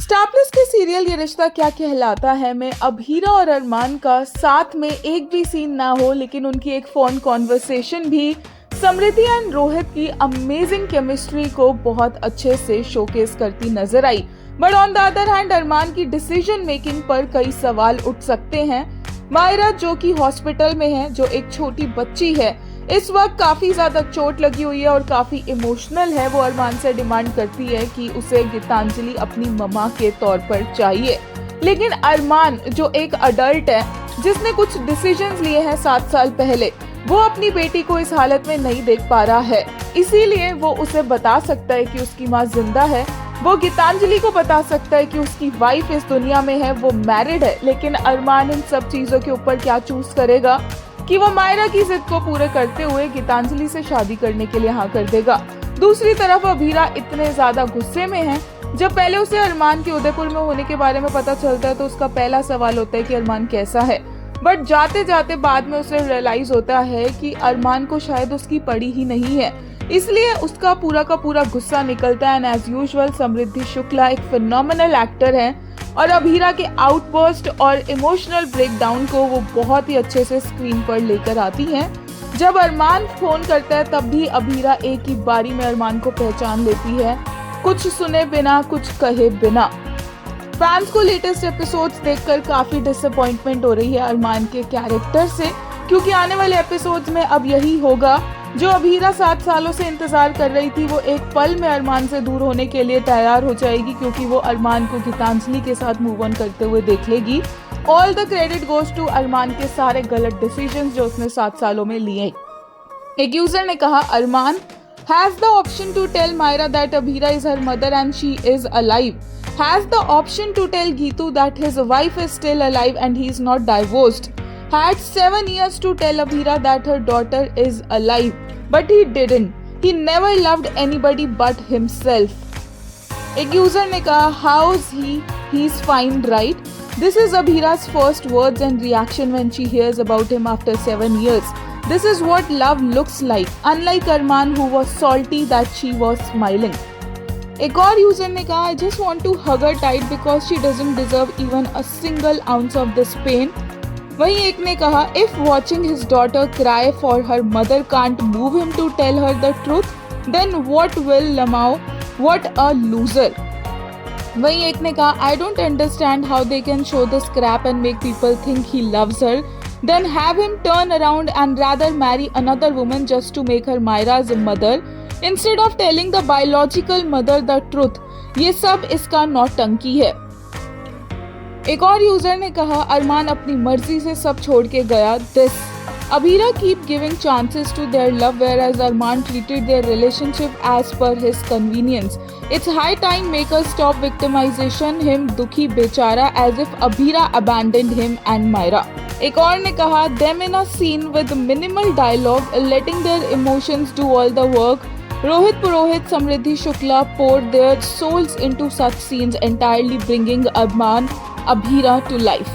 Star plus के serial ये रिश्ता क्या कहलाता है में अब हीरा और अरमान का साथ में एक भी सीन ना हो, लेकिन उनकी एक फोन कॉन्वर्सेशन भी समृद्धि एंड रोहित की अमेजिंग केमिस्ट्री को बहुत अच्छे से शोकेस करती नजर आई। But on the other hand Armaan की डिसीजन मेकिंग पर कई सवाल उठ सकते हैं। मायरा जो कि हॉस्पिटल में है, जो एक छोटी बच्ची है, इस वक्त काफी ज्यादा चोट लगी हुई है और काफी इमोशनल है। वो अरमान से डिमांड करती है कि उसे गीतांजलि अपनी मम्मा के तौर पर चाहिए, लेकिन अरमान जो एक अडल्ट है, जिसने कुछ डिसीजंस लिए हैं 7 साल पहले, वो अपनी बेटी को इस हालत में नहीं देख पा रहा है। इसीलिए वो उसे बता सकता है कि उसकी माँ जिंदा है, वो गीतांजलि को बता सकता है कि उसकी वाइफ इस दुनिया में है, वो मैरिड है। लेकिन अरमान इन सब चीजों के ऊपर क्या चूज करेगा कि वो मायरा की जिद को पूरे करते हुए गीतांजलि से शादी करने के लिए हाँ कर देगा। दूसरी तरफ अभीरा इतने ज्यादा गुस्से में है। जब पहले उसे अरमान के उदयपुर में होने के बारे में पता चलता है तो उसका पहला सवाल होता है कि अरमान कैसा है। बट जाते जाते बाद में उसे रियलाइज होता है कि अरमान को शायद उसकी पड़ी ही नहीं है, इसलिए उसका पूरा का पूरा गुस्सा निकलता है। एंड एज यूजुअल समृद्धि शुक्ला एक फिनोमिनल एक्टर है और अभीरा के आउटबर्स्ट और इमोशनल ब्रेकडाउन को वो बहुत ही अच्छे से स्क्रीन पर लेकर आती हैं। जब अरमान फोन करता है तब भी अभीरा एक ही बारी में अरमान को पहचान लेती है, कुछ सुने बिना, कुछ कहे बिना। फैंस को लेटेस्ट एपिसोड्स देखकर काफी डिसअपॉइंटमेंट हो रही है अरमान के कैरेक्टर से, क्योंकि आने वाले एपिसोड्स में अब यही होगा जो अभीरा 7 सालों से इंतजार कर रही थी। वो एक पल में अरमान से दूर होने के लिए तैयार हो जाएगी, क्योंकि वो अरमान को गीतांजलि के साथ मूव ऑन करते हुए देख लेगी। All the credit goes to Armaan के सारे गलत डिसीजंस जो उसने 7 सालों में लिए। एक यूजर ने कहा, अरमान has the option to tell Myra that Abhira is her mother and she is alive. Has the option to tell Geetu that his wife is still alive and he is not divorced. Had 7 years to tell Abhira that her daughter is alive, but he didn't. He never loved anybody but himself. एक user ने कहा, how's he's fine, right? This is Abhira's first words and reaction when she hears about him after 7 years. This is what love looks like, unlike Arman who was salty that she was smiling. एक और user ने कहा, I just want to hug her tight because she doesn't deserve even a single ounce of this pain. वहीं एक ने कहा, if watching his daughter cry for her mother can't move him to tell her the truth, then what will Lamau? What a loser. वहीं एक ने कहा, I don't understand how they can show this crap and make people think he loves her. Then have him turn around and rather marry another woman just to make her Myra's mother instead of telling the biological mother the truth. ये सब इसका नौटंकी है। एक और user ने कहा, अरमान अपनी मर्जी से सब छोड़ के गया। This Abhira keep giving chances to their love whereas Arman treated their relationship as per his convenience. It's high time make us stop victimization him dukhi bechara as if Abhira abandoned him and Myra. एक और ने कहा, them in a scene with minimal dialogue, letting their emotions do all the work. Rohit Purohit, Samriddhi Shukla poured their souls into such scenes, entirely bringing Abhira to life.